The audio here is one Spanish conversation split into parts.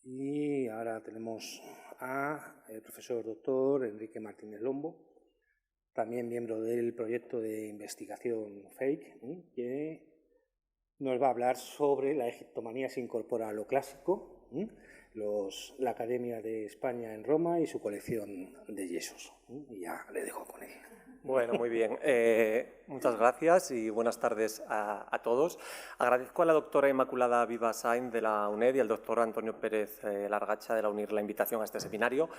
Y ahora tenemos al profesor doctor Enrique Martínez Lombo, también miembro del proyecto de investigación FAKE, que nos va a hablar sobre la egiptomanía se incorpora a lo clásico, la Academia de España en Roma y su colección de yesos. Y ya le dejo con él. Bueno, muy bien. Muchas gracias y buenas tardes a todos. Agradezco a la doctora Inmaculada Viva Sainz de la UNED y al doctor Antonio Pérez Largacha de la UNIR la invitación a este seminario,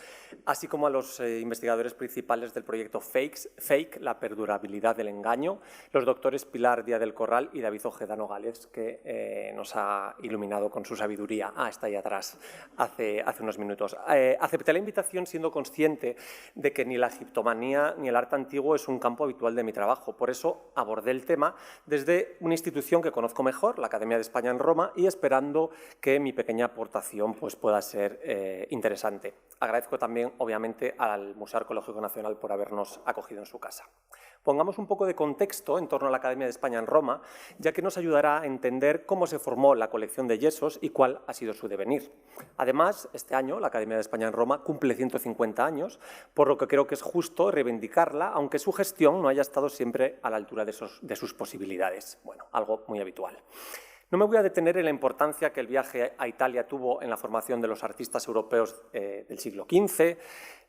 así como a los investigadores principales del proyecto FAKE, la perdurabilidad del engaño, los doctores Pilar Díaz del Corral y David Ojeda Nogales, que nos ha iluminado con su sabiduría. Está ahí atrás, hace unos minutos. Acepté la invitación siendo consciente de que ni la egiptomanía ni el arte antiguo es un campo habitual de mi trabajo. Por eso abordé el tema desde una institución que conozco mejor, la Academia de España en Roma, y esperando que mi pequeña aportación pueda ser interesante. Agradezco también, obviamente, al Museo Arqueológico Nacional por habernos acogido en su casa. Pongamos un poco de contexto en torno a la Academia de España en Roma, ya que nos ayudará a entender cómo se formó la colección de yesos y cuál ha sido su devenir. Además, este año la Academia de España en Roma cumple 150 años, por lo que creo que es justo reivindicarla, aunque su gestión no haya estado siempre a la altura de sus posibilidades. Bueno, algo muy habitual. No me voy a detener en la importancia que el viaje a Italia tuvo en la formación de los artistas europeos del siglo XV,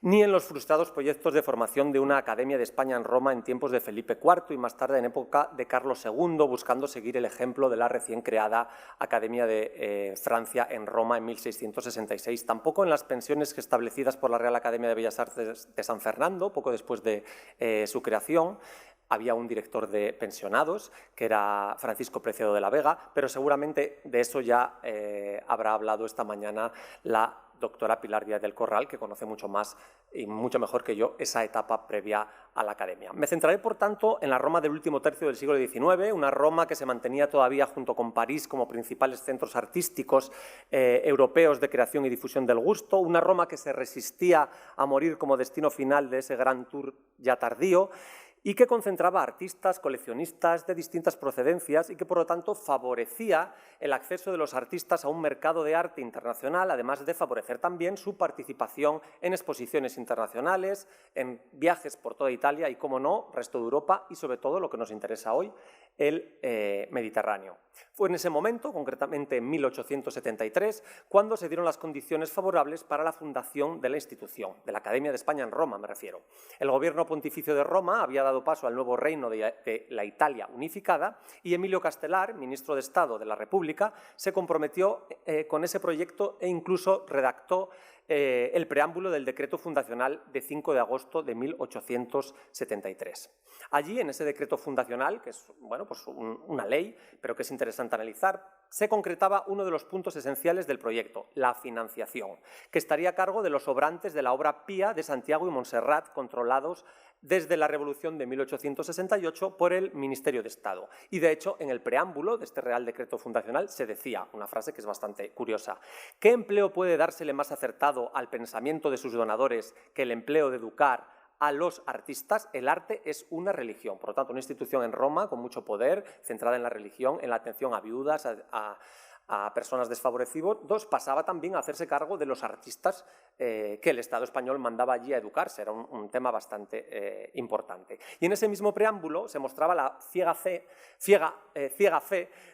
ni en los frustrados proyectos de formación de una Academia de España en Roma en tiempos de Felipe IV y más tarde en época de Carlos II, buscando seguir el ejemplo de la recién creada Academia de Francia en Roma en 1666. Tampoco en las pensiones establecidas por la Real Academia de Bellas Artes de San Fernando, poco después de su creación. Había un director de pensionados, que era Francisco Preciado de la Vega, pero seguramente de eso ya habrá hablado esta mañana la doctora Pilar Díaz del Corral, que conoce mucho más y mucho mejor que yo esa etapa previa a la Academia. Me centraré, por tanto, en la Roma del último tercio del siglo XIX, una Roma que se mantenía todavía junto con París como principales centros artísticos europeos de creación y difusión del gusto, una Roma que se resistía a morir como destino final de ese gran tour ya tardío, y que concentraba artistas, coleccionistas de distintas procedencias y que, por lo tanto, favorecía el acceso de los artistas a un mercado de arte internacional, además de favorecer también su participación en exposiciones internacionales, en viajes por toda Italia y, como no, resto de Europa y, sobre todo, lo que nos interesa hoy, el Mediterráneo. Fue en ese momento, concretamente en 1873, cuando se dieron las condiciones favorables para la fundación de la institución, de la Academia de España en Roma, me refiero. El gobierno pontificio de Roma había dado paso al nuevo reino de la Italia unificada y Emilio Castelar, ministro de Estado de la República, se comprometió con ese proyecto e incluso redactó el preámbulo del decreto fundacional de 5 de agosto de 1873. Allí, en ese decreto fundacional, que es una ley, pero que es interesante analizar, se concretaba uno de los puntos esenciales del proyecto, la financiación, que estaría a cargo de los obrantes de la obra pía de Santiago y Montserrat, controlados desde la Revolución de 1868 por el Ministerio de Estado. Y, de hecho, en el preámbulo de este Real Decreto Fundacional se decía, una frase que es bastante curiosa: ¿qué empleo puede dársele más acertado al pensamiento de sus donadores que el empleo de educar a los artistas? El arte es una religión. Por lo tanto, una institución en Roma con mucho poder, centrada en la religión, en la atención a viudas, a personas desfavorecidas, pasaba también a hacerse cargo de los artistas que el Estado español mandaba allí a educarse. Era un tema bastante importante. Y en ese mismo preámbulo se mostraba la ciega fe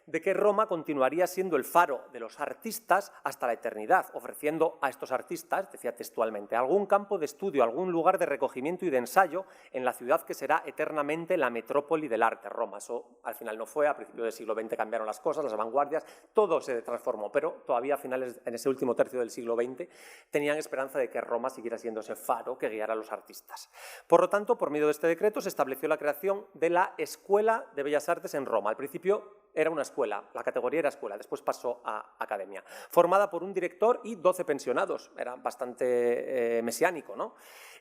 de que Roma continuaría siendo el faro de los artistas hasta la eternidad, ofreciendo a estos artistas, decía textualmente, algún campo de estudio, algún lugar de recogimiento y de ensayo en la ciudad que será eternamente la metrópoli del arte, Roma. Eso al final no fue, a principios del siglo XX cambiaron las cosas, las vanguardias, todo se transformó, pero todavía a finales, en ese último tercio del siglo XX, tenían esperanza de que Roma siguiera siendo ese faro que guiara a los artistas. Por lo tanto, por medio de este decreto se estableció la creación de la Escuela de Bellas Artes en Roma. Al principio era una escuela, la categoría era escuela, después pasó a academia, formada por un director y 12 pensionados, era bastante mesiánico, ¿no?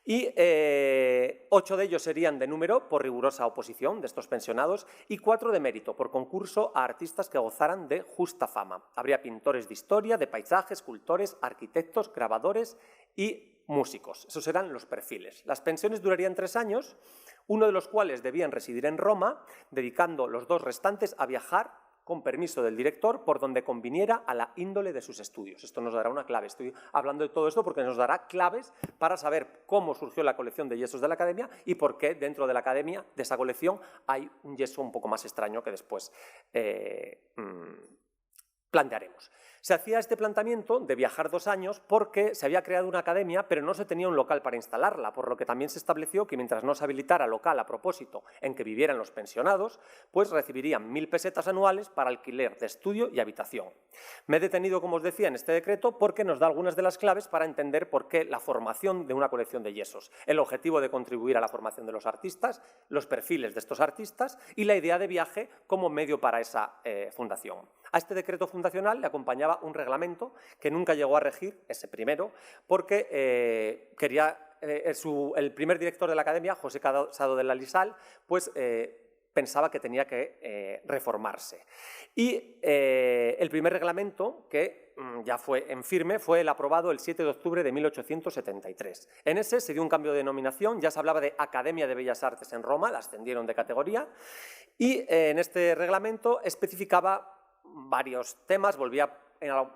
Y 8 de ellos serían de número por rigurosa oposición de estos pensionados y 4 de mérito por concurso a artistas que gozaran de justa fama. Habría pintores de historia, de paisajes, escultores, arquitectos, grabadores y músicos. Esos eran los perfiles. Las pensiones durarían 3 años, uno de los cuales debían residir en Roma, dedicando los 2 restantes a viajar con permiso del director, por donde conviniera a la índole de sus estudios. Esto nos dará una clave. Estoy hablando de todo esto porque nos dará claves para saber cómo surgió la colección de yesos de la Academia y por qué dentro de la Academia, de esa colección, hay un yeso un poco más extraño que después plantearemos. Se hacía este planteamiento de viajar 2 años porque se había creado una academia, pero no se tenía un local para instalarla, por lo que también se estableció que mientras no se habilitara local a propósito en que vivieran los pensionados, pues recibirían 1000 pesetas anuales para alquiler de estudio y habitación. Me he detenido, como os decía, en este decreto porque nos da algunas de las claves para entender por qué la formación de una colección de yesos, el objetivo de contribuir a la formación de los artistas, los perfiles de estos artistas y la idea de viaje como medio para esa fundación. A este decreto fundacional le acompañaba un reglamento que nunca llegó a regir, ese primero, porque el primer director de la Academia, José Casado de la Lisal, pues pensaba que tenía que reformarse. Y el primer reglamento, que ya fue en firme, fue el aprobado el 7 de octubre de 1873. En ese se dio un cambio de denominación, ya se hablaba de Academia de Bellas Artes en Roma, la ascendieron de categoría, y en este reglamento especificaba varios temas, volvía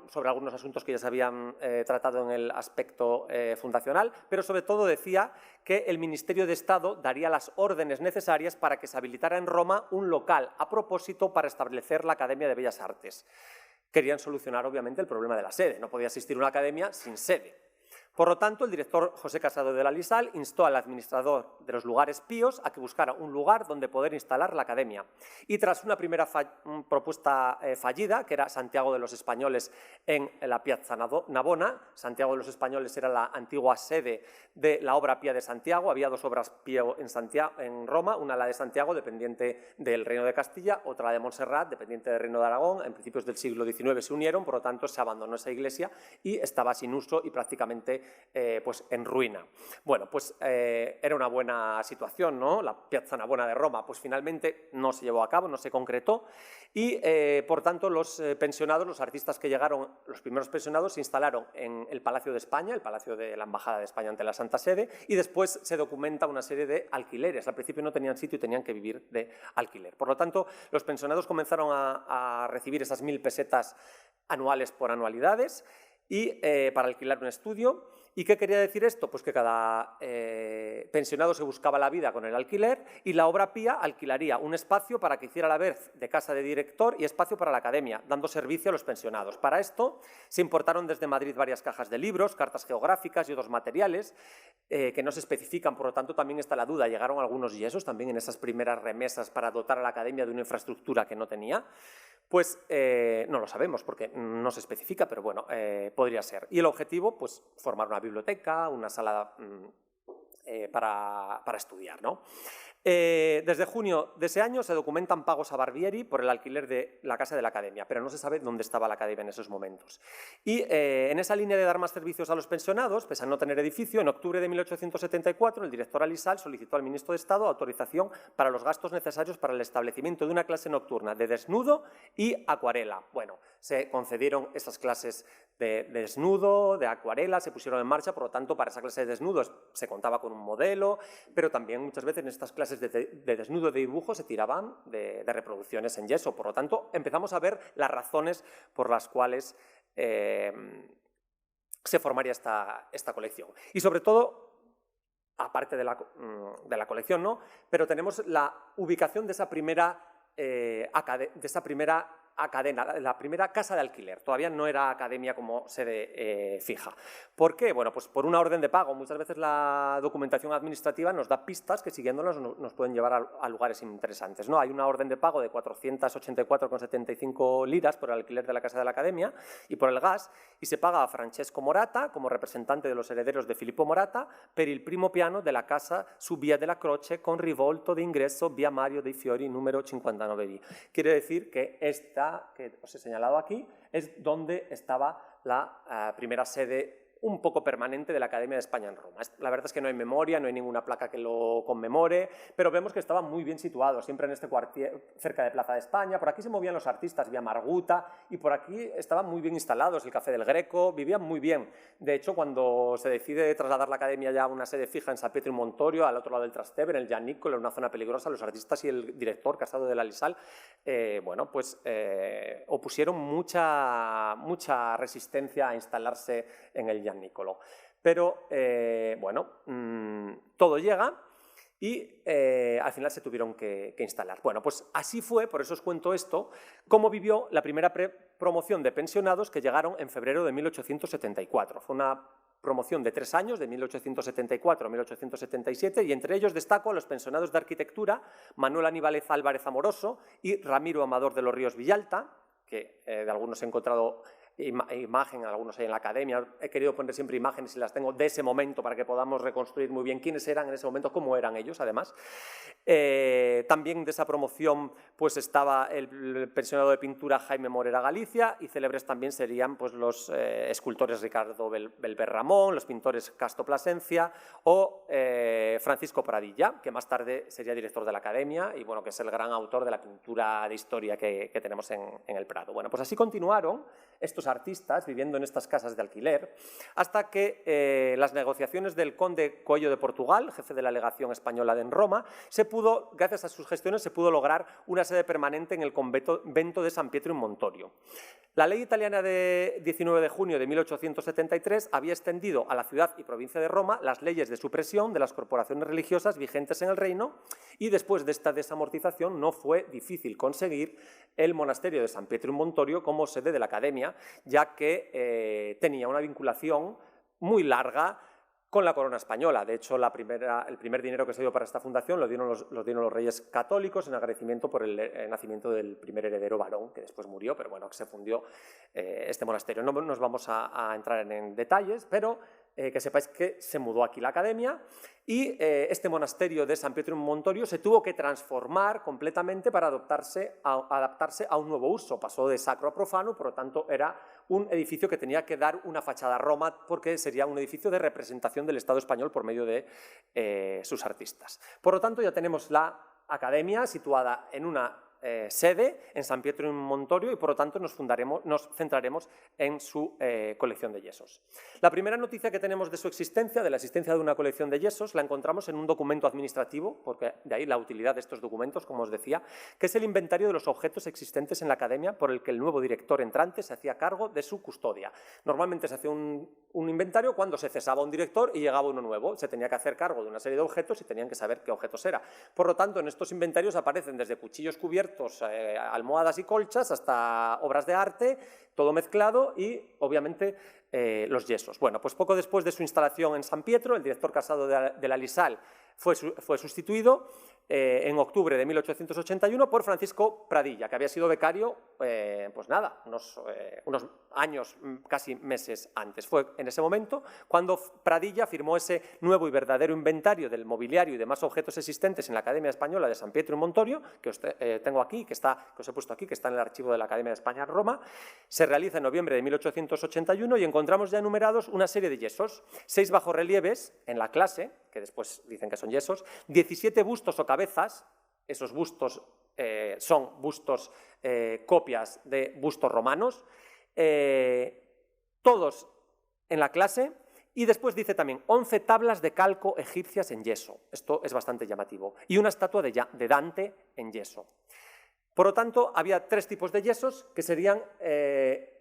sobre algunos asuntos que ya se habían tratado en el aspecto fundacional, pero sobre todo decía que el Ministerio de Estado daría las órdenes necesarias para que se habilitara en Roma un local a propósito para establecer la Academia de Bellas Artes. Querían solucionar, obviamente, el problema de la sede. No podía existir una academia sin sede. Por lo tanto, el director José Casado de la Lisal instó al administrador de los lugares píos a que buscara un lugar donde poder instalar la academia. Y tras una primera propuesta fallida, que era Santiago de los Españoles en la Piazza Navona, Santiago de los Españoles era la antigua sede de la obra pía de Santiago, había 2 obras pío en Roma, una la de Santiago, dependiente del Reino de Castilla, otra la de Montserrat, dependiente del Reino de Aragón. En principios del siglo XIX se unieron, por lo tanto se abandonó esa iglesia y estaba sin uso y prácticamente pues en ruina. Bueno, pues era una buena situación, ¿no? La Piazza Navona de Roma, pues finalmente no se llevó a cabo, no se concretó y por tanto los pensionados, los artistas que llegaron, los primeros pensionados se instalaron en el Palacio de España, el Palacio de la Embajada de España ante la Santa Sede, y después se documenta una serie de alquileres. Al principio no tenían sitio y tenían que vivir de alquiler. Por lo tanto, los pensionados comenzaron a recibir esas 1000 pesetas anuales por anualidades y para alquilar un estudio. ¿Y qué quería decir esto? Pues que cada pensionado se buscaba la vida con el alquiler y la obra pía alquilaría un espacio para que hiciera la vez de casa de director y espacio para la academia, dando servicio a los pensionados. Para esto se importaron desde Madrid varias cajas de libros, cartas geográficas y otros materiales que no se especifican, por lo tanto también está la duda. Llegaron algunos yesos también en esas primeras remesas para dotar a la academia de una infraestructura que no tenía. Pues no lo sabemos porque no se especifica, pero bueno, podría ser. Y el objetivo, pues formar una biblioteca, una sala para estudiar, ¿no? Desde junio de ese año se documentan pagos a Barbieri por el alquiler de la casa de la academia, pero no se sabe dónde estaba la academia en esos momentos. Y en esa línea de dar más servicios a los pensionados, pese a no tener edificio, en octubre de 1874 el director Alisal solicitó al ministro de Estado autorización para los gastos necesarios para el establecimiento de una clase nocturna de desnudo y acuarela. Bueno, se concedieron esas clases de desnudo, de acuarela, se pusieron en marcha, por lo tanto, para esa clase de desnudos se contaba con un modelo, pero también muchas veces en estas clases de desnudo de dibujo se tiraban de reproducciones en yeso. Por lo tanto, empezamos a ver las razones por las cuales se formaría esta colección. Y sobre todo, aparte de la colección, ¿no? Pero tenemos la ubicación de esa primera cadena, la primera casa de alquiler. Todavía no era academia como sede fija. ¿Por qué? Bueno, pues por una orden de pago. Muchas veces la documentación administrativa nos da pistas que siguiéndolas nos pueden llevar a lugares interesantes, ¿no? Hay una orden de pago de 484,75 liras por el alquiler de la casa de la academia y por el gas, y se paga a Francesco Morata como representante de los herederos de Filippo Morata per il primo piano de la casa su Via della Croce con rivolto de ingreso Via Mario dei Fiori número 59B. Quiere decir que esta que os he señalado aquí es donde estaba la primera sede un poco permanente de la Academia de España en Roma. La verdad es que no hay memoria, no hay ninguna placa que lo conmemore, pero vemos que estaba muy bien situado, siempre en este cuartier, cerca de Plaza de España. Por aquí se movían los artistas vía Marguta y por aquí estaban muy bien instalados, el Café del Greco, vivían muy bien. De hecho, cuando se decide trasladar la Academia ya a una sede fija en San Pietro y Montorio, al otro lado del Trastevere, en el Gianicolo, en una zona peligrosa, los artistas y el director, Casado de la Lisal, bueno, pues opusieron mucha resistencia a instalarse en el Gianicolo. Pero, bueno, todo llega y al final se tuvieron que instalar. Bueno, pues así fue, por eso os cuento esto, cómo vivió la primera promoción de pensionados que llegaron en febrero de 1874. Fue una promoción de 3 años, de 1874 a 1877, y entre ellos destaco a los pensionados de arquitectura Manuel Aníbal Álvarez Amoroso y Ramiro Amador de los Ríos Villalta, que de algunos he encontrado imagen, algunos hay en la academia, he querido poner siempre imágenes y las tengo de ese momento para que podamos reconstruir muy bien quiénes eran en ese momento, cómo eran ellos además. También de esa promoción pues estaba el pensionado de pintura Jaime Morera Galicia, y célebres también serían pues los escultores Ricardo Belver Ramón, los pintores Casto Plasencia o Francisco Pradilla, que más tarde sería director de la academia y bueno, que es el gran autor de la pintura de historia que tenemos en el Prado. Bueno, pues así continuaron estos artistas viviendo en estas casas de alquiler hasta que las negociaciones del conde Coello de Portugal, jefe de la legación española en Roma, gracias a sus gestiones se pudo lograr una sede permanente en el convento de San Pietro in Montorio. La ley italiana de 19 de junio de 1873 había extendido a la ciudad y provincia de Roma las leyes de supresión de las corporaciones religiosas vigentes en el reino, y después de esta desamortización no fue difícil conseguir el monasterio de San Pietro in Montorio como sede de la academia, ya que tenía una vinculación muy larga con la corona española. De hecho, el primer dinero que se dio para esta fundación lo dieron los reyes católicos en agradecimiento por el nacimiento del primer heredero varón, que después murió, pero bueno, que se fundió este monasterio. No nos vamos a entrar en detalles, pero que sepáis que se mudó aquí la academia y este monasterio de San Pietro in Montorio se tuvo que transformar completamente para adaptarse a un nuevo uso. Pasó de sacro a profano, por lo tanto era un edificio que tenía que dar una fachada a Roma porque sería un edificio de representación del Estado español por medio de sus artistas. Por lo tanto, ya tenemos la academia situada en una sede en San Pietro in Montorio y por lo tanto nos centraremos en su colección de yesos. La primera noticia que tenemos de su existencia, de la existencia de una colección de yesos, la encontramos en un documento administrativo, porque de ahí la utilidad de estos documentos, como os decía, que es el inventario de los objetos existentes en la academia por el que el nuevo director entrante se hacía cargo de su custodia. Normalmente se hacía un inventario cuando se cesaba un director y llegaba uno nuevo. Se tenía que hacer cargo de una serie de objetos y tenían que saber qué objetos eran. Por lo tanto, en estos inventarios aparecen desde cuchillos cubiertos, almohadas y colchas, hasta obras de arte, todo mezclado y, obviamente, los yesos. Bueno, pues poco después de su instalación en San Pietro, el director Casado de la Lisal fue sustituido en octubre de 1881 por Francisco Pradilla, que había sido becario, pues nada, unos años, casi meses antes. Fue en ese momento cuando Pradilla firmó ese nuevo y verdadero inventario del mobiliario y demás objetos existentes en la Academia Española de San Pietro in Montorio, que os tengo aquí, que os he puesto aquí, que está en el archivo de la Academia de España en Roma. Se realiza en noviembre de 1881 y encontramos ya enumerados una serie de yesos, 6 bajorrelieves en la clase, que después dicen que son yesos, 17 bustos o cabezas. Esos bustos son bustos, copias de bustos romanos, todos en la clase, y después dice también 11 tablas de calco egipcias en yeso. Esto es bastante llamativo. Y una estatua de Dante en yeso. Por lo tanto, había 3 tipos de yesos que serían...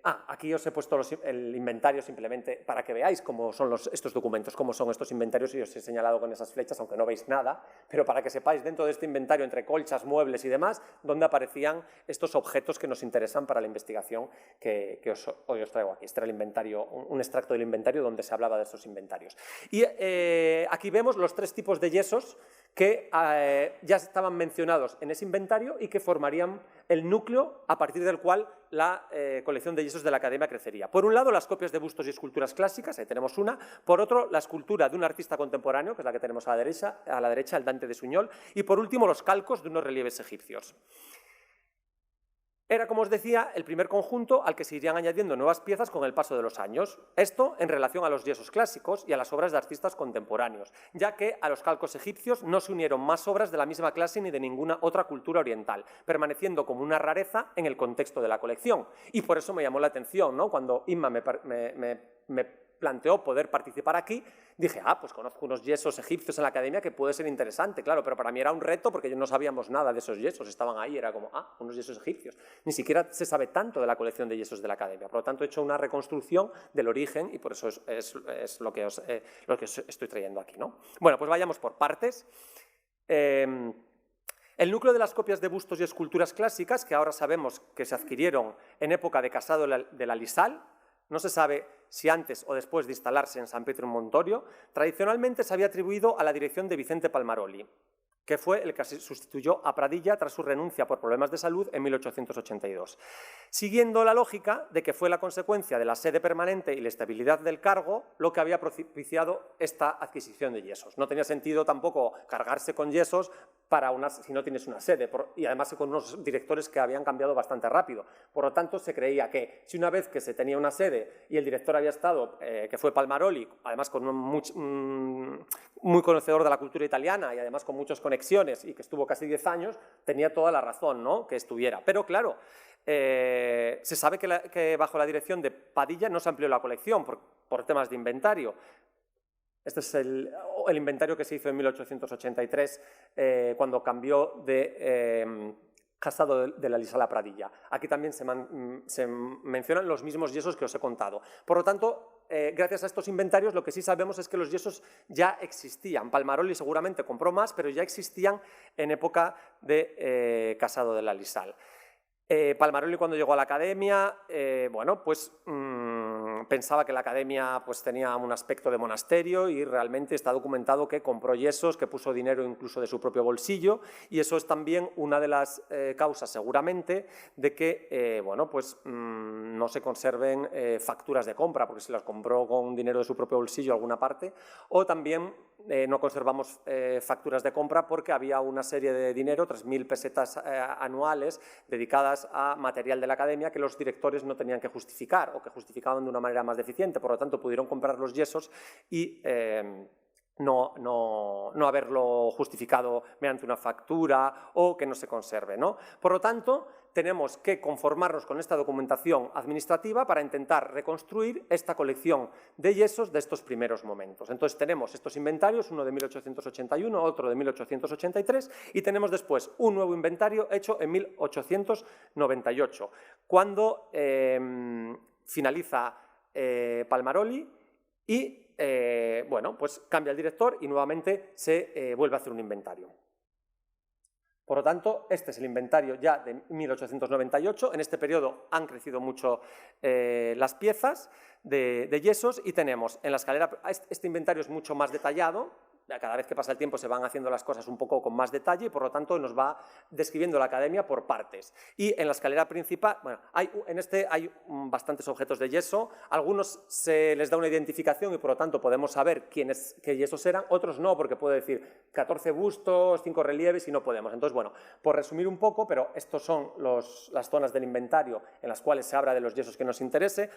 aquí os he puesto el inventario simplemente para que veáis cómo son estos documentos, cómo son estos inventarios, y os he señalado con esas flechas, aunque no veis nada, pero para que sepáis dentro de este inventario, entre colchas, muebles y demás, dónde aparecían estos objetos que nos interesan para la investigación que hoy os traigo aquí. Este era el inventario, un extracto del inventario donde se hablaba de estos inventarios. Y aquí vemos los 3 tipos de yesos que ya estaban mencionados en ese inventario y que formarían el núcleo a partir del cual la colección de yesos de la Academia crecería. Por un lado, las copias de bustos y esculturas clásicas, ahí tenemos una. Por otro, la escultura de un artista contemporáneo, que es la que tenemos a la derecha, el Dante de Suñol. Y por último, los calcos de unos relieves egipcios. Era, como os decía, el primer conjunto al que se irían añadiendo nuevas piezas con el paso de los años. Esto en relación a los yesos clásicos y a las obras de artistas contemporáneos, ya que a los calcos egipcios no se unieron más obras de la misma clase ni de ninguna otra cultura oriental, permaneciendo como una rareza en el contexto de la colección. Y por eso me llamó la atención, ¿no? Cuando Inma me planteó poder participar aquí, dije, pues conozco unos yesos egipcios en la academia que puede ser interesante, claro, pero para mí era un reto porque no sabíamos nada de esos yesos, estaban ahí, era como, unos yesos egipcios. Ni siquiera se sabe tanto de la colección de yesos de la academia, por lo tanto he hecho una reconstrucción del origen y por eso es lo que os estoy trayendo aquí, ¿no? Bueno, pues vayamos por partes. El núcleo de las copias de bustos y esculturas clásicas, que ahora sabemos que se adquirieron en época de Casado de la Lisal, no se sabe si antes o después de instalarse en San Pietro in Montorio, tradicionalmente se había atribuido a la dirección de Vicente Palmaroli, que fue el que sustituyó a Pradilla tras su renuncia por problemas de salud en 1882. Siguiendo la lógica de que fue la consecuencia de la sede permanente y la estabilidad del cargo lo que había propiciado esta adquisición de yesos. No tenía sentido tampoco cargarse con yesos si no tienes una sede, y además con unos directores que habían cambiado bastante rápido. Por lo tanto, se creía que si una vez que se tenía una sede y el director había estado, que fue Palmaroli, además con muy conocedor de la cultura italiana y además con muchas conexiones y que estuvo casi 10 años, tenía toda la razón, ¿no?, que estuviera. Pero claro, se sabe que bajo la dirección de Padilla no se amplió la colección por temas de inventario. Este es el inventario que se hizo en 1883 cuando cambió de Casado de la Lisal a Pradilla. Aquí también se mencionan los mismos yesos que os he contado. Por lo tanto, gracias a estos inventarios lo que sí sabemos es que los yesos ya existían. Palmaroli seguramente compró más, pero ya existían en época de Casado de la Lisal. Palmaroli, cuando llegó a la academia, bueno, pues pensaba que la academia pues, tenía un aspecto de monasterio y realmente está documentado que compró yesos, que puso dinero incluso de su propio bolsillo, y eso es también una de las causas seguramente de que bueno, pues, no se conserven facturas de compra, porque se las compró con dinero de su propio bolsillo alguna parte, o también no conservamos facturas de compra porque había una serie de dinero, 3.000 pesetas anuales, dedicadas a material de la academia que los directores no tenían que justificar o que justificaban de una manera más deficiente, por lo tanto pudieron comprar los yesos y no haberlo justificado mediante una factura o que no se conserve, ¿no? Por lo tanto, tenemos que conformarnos con esta documentación administrativa para intentar reconstruir esta colección de yesos de estos primeros momentos. Entonces tenemos estos inventarios, uno de 1881, otro de 1883, y tenemos después un nuevo inventario hecho en 1898, cuando finaliza Palmaroli y bueno, pues cambia el director y nuevamente se vuelve a hacer un inventario. Por lo tanto, este es el inventario ya de 1898. En este periodo han crecido mucho las piezas de yesos y tenemos en la escalera, este inventario es mucho más detallado. Cada vez que pasa el tiempo se van haciendo las cosas un poco con más detalle y por lo tanto nos va describiendo la academia por partes. Y en la escalera principal, bueno, en este hay bastantes objetos de yeso, algunos se les da una identificación y por lo tanto podemos saber qué yesos eran, otros no, porque puede decir 14 bustos, 5 relieves y no podemos. Entonces, bueno, por resumir un poco, pero estos son las zonas del inventario en las cuales se habla de los yesos que nos interesa.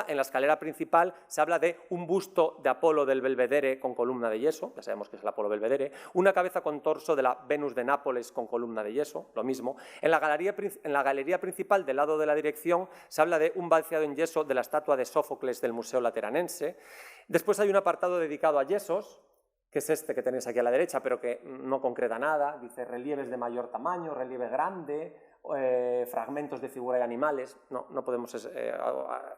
En la escalera principal se habla de un busto de Apolo del Belvedere con columna de yeso, ya sabemos que es el Apolo Belvedere, una cabeza con torso de la Venus de Nápoles con columna de yeso, lo mismo. En la galería principal del lado de la dirección se habla de un vaciado en yeso de la estatua de Sófocles del Museo Lateranense. Después hay un apartado dedicado a yesos, que es este que tenéis aquí a la derecha, pero que no concreta nada, dice relieves de mayor tamaño, relieve grande, fragmentos de figura y animales, no podemos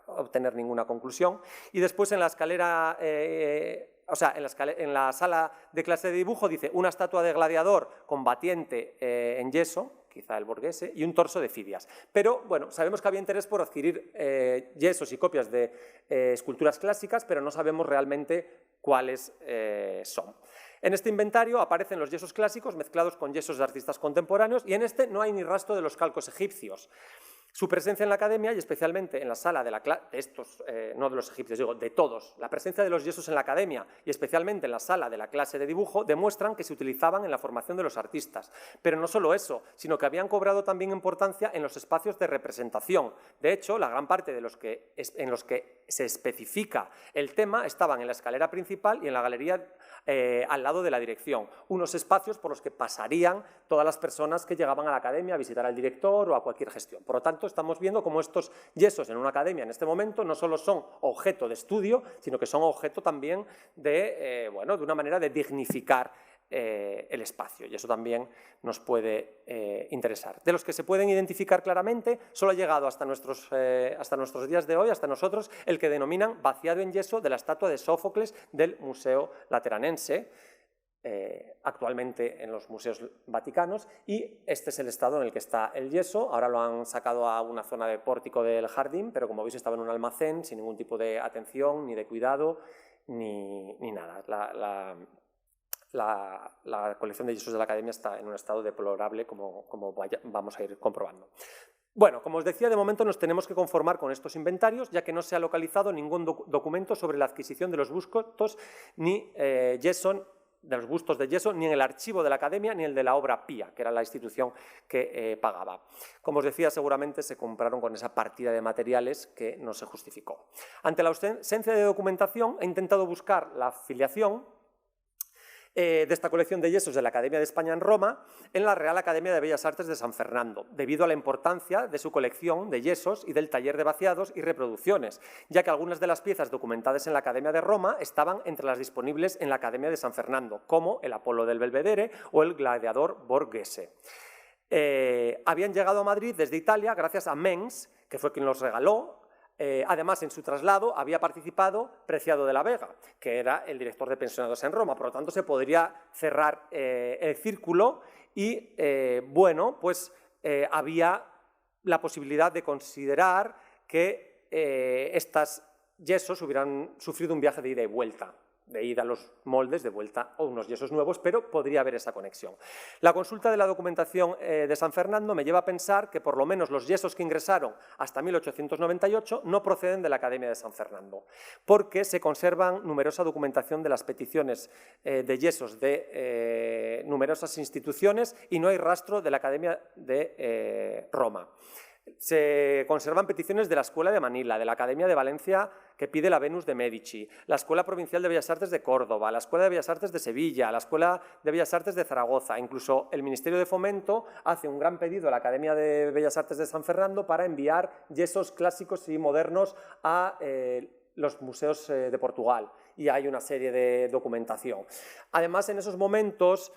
obtener ninguna conclusión. Y después en la escalera, en la sala de clase de dibujo dice una estatua de gladiador combatiente en yeso, quizá el Borghese, y un torso de Fidias. Pero, bueno, sabemos que había interés por adquirir yesos y copias de esculturas clásicas, pero no sabemos realmente cuáles son. En este inventario aparecen los yesos clásicos mezclados con yesos de artistas contemporáneos y en este no hay ni rastro de los calcos egipcios. Su presencia en la academia y especialmente en la sala de la clase, no de los egipcios, digo, de todos, la presencia de los yesos en la academia y especialmente en la sala de la clase de dibujo demuestran que se utilizaban en la formación de los artistas. Pero no solo eso, sino que habían cobrado también importancia en los espacios de representación. De hecho, la gran parte en los que se especifica el tema estaban en la escalera principal y en la galería al lado de la dirección, unos espacios por los que pasarían todas las personas que llegaban a la academia a visitar al director o a cualquier gestión. Por lo tanto, estamos viendo cómo estos yesos en una academia en este momento no solo son objeto de estudio, sino que son objeto también de una manera de dignificar el espacio, y eso también nos puede interesar. De los que se pueden identificar claramente, solo ha llegado hasta nuestros días de hoy, hasta nosotros, el que denominan vaciado en yeso de la estatua de Sófocles del Museo Lateranense, actualmente en los museos vaticanos, y este es el estado en el que está el yeso. Ahora lo han sacado a una zona de pórtico del jardín, pero como veis estaba en un almacén sin ningún tipo de atención, ni de cuidado, ni nada. La colección de yesos de la academia está en un estado deplorable, como vamos a ir comprobando. Bueno, como os decía, de momento nos tenemos que conformar con estos inventarios, ya que no se ha localizado ningún documento sobre la adquisición de los bustos ni de los bustos de yeso, ni en el archivo de la academia, ni el de la obra Pía, que era la institución que pagaba. Como os decía, seguramente se compraron con esa partida de materiales que no se justificó. Ante la ausencia de documentación, he intentado buscar la filiación de esta colección de yesos de la Academia de España en Roma en la Real Academia de Bellas Artes de San Fernando, debido a la importancia de su colección de yesos y del taller de vaciados y reproducciones, ya que algunas de las piezas documentadas en la Academia de Roma estaban entre las disponibles en la Academia de San Fernando, como el Apolo del Belvedere o el Gladiador Borghese. Habían llegado a Madrid desde Italia gracias a Mengs, que fue quien los regaló. Además, en su traslado había participado Preciado de la Vega, que era el director de pensionados en Roma, por lo tanto se podría cerrar el círculo y, había la posibilidad de considerar que estos yesos hubieran sufrido un viaje de ida y vuelta, de ida a los moldes, de vuelta a unos yesos nuevos, pero podría haber esa conexión. La consulta de la documentación de San Fernando me lleva a pensar que por lo menos los yesos que ingresaron hasta 1898 no proceden de la Academia de San Fernando, porque se conservan numerosa documentación de las peticiones de yesos de numerosas instituciones y no hay rastro de la Academia de Roma. Se conservan peticiones de la Escuela de Manila, de la Academia de Valencia, que pide la Venus de Medici, la Escuela Provincial de Bellas Artes de Córdoba, la Escuela de Bellas Artes de Sevilla, la Escuela de Bellas Artes de Zaragoza. Incluso el Ministerio de Fomento hace un gran pedido a la Academia de Bellas Artes de San Fernando para enviar yesos clásicos y modernos a los museos de Portugal, y hay una serie de documentación. Además, en esos momentos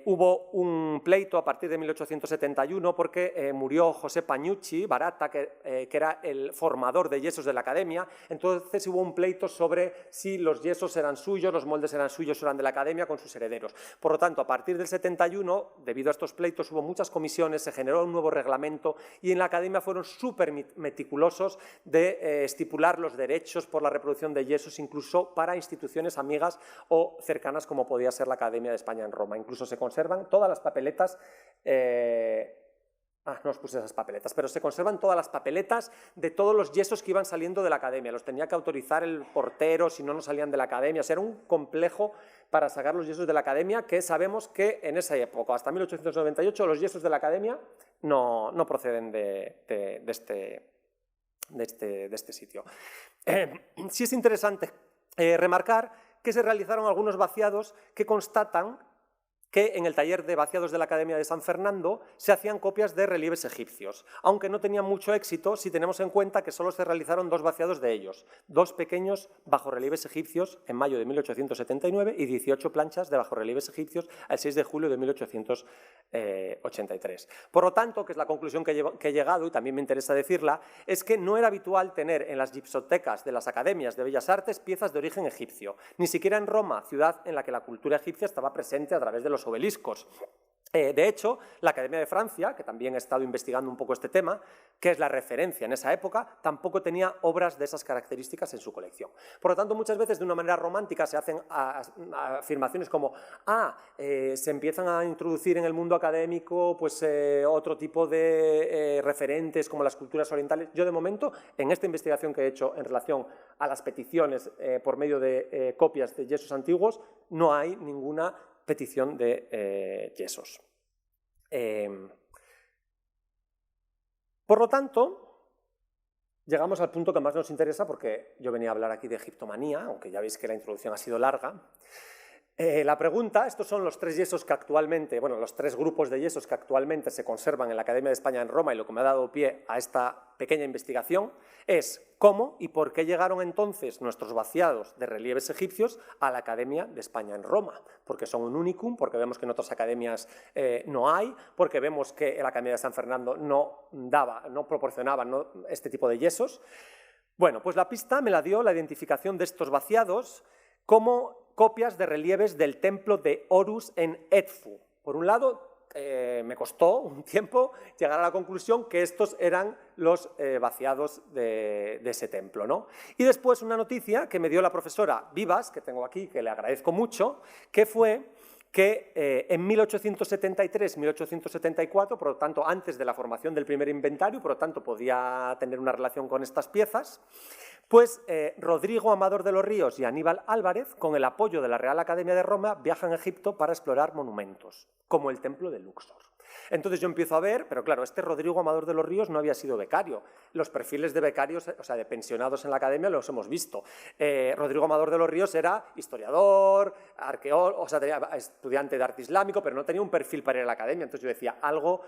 hubo un pleito a partir de 1871 porque murió José Pañucci Barata, que era el formador de yesos de la Academia. Entonces hubo un pleito sobre si los yesos eran suyos, los moldes eran suyos o eran de la Academia, con sus herederos. Por lo tanto, a partir del 71, debido a estos pleitos, hubo muchas comisiones, se generó un nuevo reglamento y en la Academia fueron súper meticulosos de estipular los derechos por la reproducción de yesos, incluso para instituciones amigas o cercanas como podía ser la Academia de España en Roma. Incluso se conservan todas las papeletas, no os puse esas papeletas, pero se conservan todas las papeletas de todos los yesos que iban saliendo de la Academia. Los tenía que autorizar el portero si no salían de la Academia. O sea, era un complejo para sacar los yesos de la Academia, que sabemos que en esa época, hasta 1898, los yesos de la Academia no proceden de este sitio. Sí es interesante remarcar que se realizaron algunos vaciados que constatan que en el taller de vaciados de la Academia de San Fernando se hacían copias de relieves egipcios, aunque no tenían mucho éxito si tenemos en cuenta que solo se realizaron 2 vaciados de ellos, 2 pequeños bajorrelieves egipcios en mayo de 1879 y 18 planchas de bajorrelieves egipcios el 6 de julio de 1883. Por lo tanto, que es la conclusión que he llegado, y también me interesa decirla, es que no era habitual tener en las gipsotecas de las Academias de Bellas Artes piezas de origen egipcio, ni siquiera en Roma, ciudad en la que la cultura egipcia estaba presente a través de los obeliscos. De hecho, la Academia de Francia, que también ha estado investigando un poco este tema, que es la referencia en esa época, tampoco tenía obras de esas características en su colección. Por lo tanto, muchas veces de una manera romántica se hacen afirmaciones como se empiezan a introducir en el mundo académico pues, otro tipo de referentes como las culturas orientales. Yo, de momento, en esta investigación que he hecho en relación a las peticiones por medio de copias de yesos antiguos, no hay ninguna petición de yesos. Por lo tanto, llegamos al punto que más nos interesa, porque yo venía a hablar aquí de egiptomanía, aunque ya veis que la introducción ha sido larga. La pregunta, estos son los tres yesos que actualmente, bueno, los tres grupos de yesos que actualmente se conservan en la Academia de España en Roma, y lo que me ha dado pie a esta pequeña investigación es cómo y por qué llegaron entonces nuestros vaciados de relieves egipcios a la Academia de España en Roma, porque son un unicum, porque vemos que en otras academias no hay, porque vemos que la Academia de San Fernando no proporcionaba este tipo de yesos. Bueno, pues la pista me la dio la identificación de estos vaciados como copias de relieves del templo de Horus en Edfu. Por un lado, me costó un tiempo llegar a la conclusión que estos eran los vaciados de ese templo, ¿no? Y después una noticia que me dio la profesora Vivas, que tengo aquí, que le agradezco mucho, que fue que en 1873-1874, por lo tanto antes de la formación del primer inventario, por lo tanto podía tener una relación con estas piezas, pues Rodrigo Amador de los Ríos y Aníbal Álvarez, con el apoyo de la Real Academia de Roma, viajan a Egipto para explorar monumentos, como el templo de Luxor. Entonces yo empiezo a ver, pero claro, este Rodrigo Amador de los Ríos no había sido becario. Los perfiles de becarios, o sea, de pensionados en la academia, los hemos visto. Rodrigo Amador de los Ríos era historiador, arqueólogo, o sea, tenía estudiante de arte islámico, pero no tenía un perfil para ir a la academia. Entonces yo decía, algo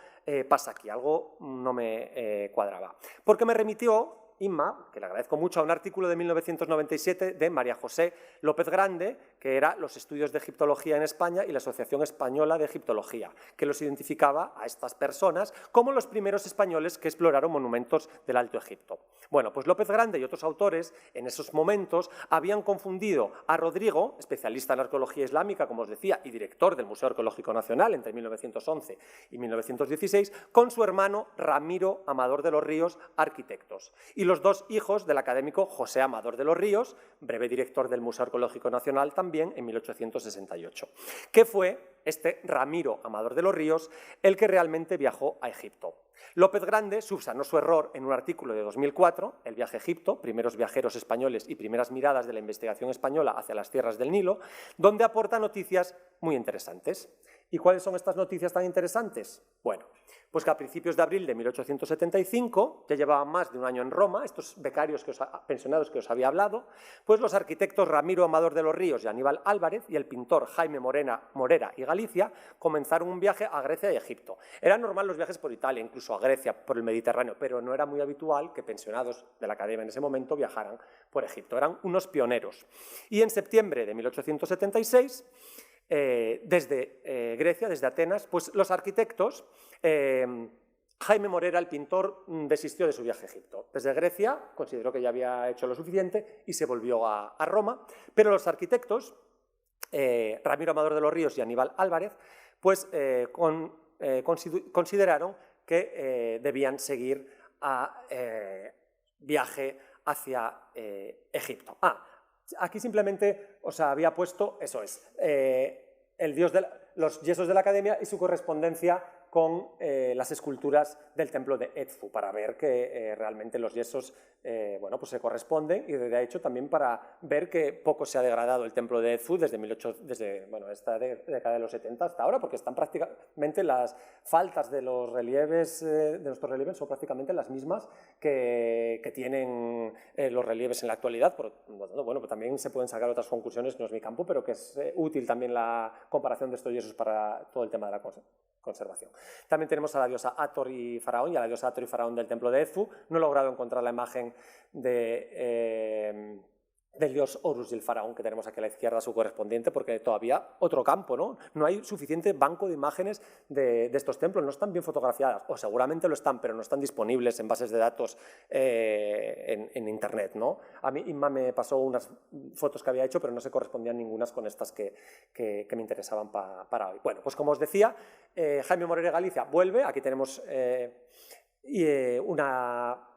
pasa aquí, algo no me cuadraba. Porque me remitió Inma, que le agradezco mucho, a un artículo de 1997 de María José López Grande, que era Los estudios de egiptología en España y la Asociación Española de Egiptología, que los identificaba a estas personas como los primeros españoles que exploraron monumentos del Alto Egipto. Bueno, pues López Grande y otros autores en esos momentos habían confundido a Rodrigo, especialista en arqueología islámica, como os decía, y director del Museo Arqueológico Nacional entre 1911 y 1916, con su hermano Ramiro Amador de los Ríos, arquitectos. Y los dos hijos del académico José Amador de los Ríos, breve director del Museo Arqueológico Nacional también en 1868, que fue este Ramiro Amador de los Ríos el que realmente viajó a Egipto. López Grande subsanó su error en un artículo de 2004, El viaje a Egipto, primeros viajeros españoles y primeras miradas de la investigación española hacia las tierras del Nilo, donde aporta noticias muy interesantes. ¿Y cuáles son estas noticias tan interesantes? Bueno, pues que a principios de abril de 1875, ya llevaban más de un año en Roma, estos becarios pensionados que os había hablado, pues los arquitectos Ramiro Amador de los Ríos y Aníbal Álvarez y el pintor Jaime Morera y Galicia comenzaron un viaje a Grecia y Egipto. Era normal los viajes por Italia, incluso a Grecia, por el Mediterráneo, pero no era muy habitual que pensionados de la academia en ese momento viajaran por Egipto. Eran unos pioneros. Y en septiembre de 1876, desde Grecia, desde Atenas, pues los arquitectos, Jaime Morera, el pintor, desistió de su viaje a Egipto. Desde Grecia consideró que ya había hecho lo suficiente y se volvió a Roma, pero los arquitectos, Ramiro Amador de los Ríos y Aníbal Álvarez, pues consideraron que debían seguir a viaje hacia Egipto. Aquí simplemente os había puesto, eso es, los yesos de la academia y su correspondencia con las esculturas del templo de Edfu, para ver que realmente los yesos bueno, pues se corresponden, y de hecho también para ver que poco se ha degradado el templo de Edfu desde esta década de los 70 hasta ahora, porque están prácticamente las faltas de los relieves, de nuestros relieves, son prácticamente las mismas que tienen los relieves en la actualidad. Bueno, pues también se pueden sacar otras conclusiones, no es mi campo, pero que es útil también la comparación de estos yesos para todo el tema de la conservación. También tenemos a la diosa Hathor y Faraón, y a la diosa Hathor y Faraón del templo de Edfu. No he logrado encontrar la imagen de del dios Horus y el faraón, que tenemos aquí a la izquierda su correspondiente, porque todavía otro campo, ¿no? No hay suficiente banco de imágenes de estos templos, no están bien fotografiadas, o seguramente lo están, pero no están disponibles en bases de datos en Internet, ¿no? A mí Inma me pasó unas fotos que había hecho, pero no se correspondían ninguna con estas que me interesaban para hoy. Bueno, pues como os decía, Jaime Morera Galicia vuelve, aquí tenemos una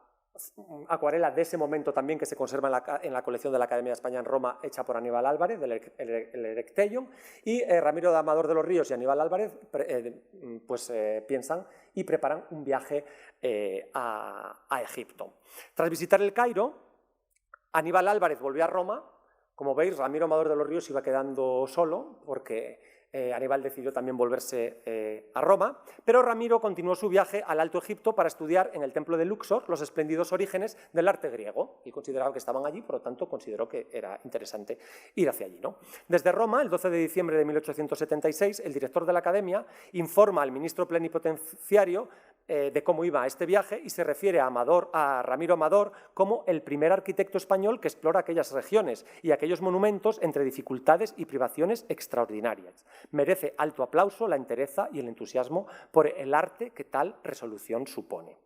acuarela de ese momento también que se conserva en la colección de la Academia de España en Roma, hecha por Aníbal Álvarez, del Erecteion, y Ramiro de Amador de los Ríos y Aníbal Álvarez piensan y preparan un viaje a Egipto. Tras visitar el Cairo, Aníbal Álvarez volvió a Roma. Como veis, Ramiro Amador de los Ríos iba quedando solo porque Aníbal decidió también volverse a Roma, pero Ramiro continuó su viaje al Alto Egipto para estudiar en el templo de Luxor los espléndidos orígenes del arte griego. Él consideraba que estaban allí, por lo tanto consideró que era interesante ir hacia allí, ¿no? Desde Roma, el 12 de diciembre de 1876, el director de la Academia informa al ministro plenipotenciario de cómo iba a este viaje y se refiere a Ramiro Amador como el primer arquitecto español que explora aquellas regiones y aquellos monumentos entre dificultades y privaciones extraordinarias. Merece alto aplauso la entereza y el entusiasmo por el arte que tal resolución supone.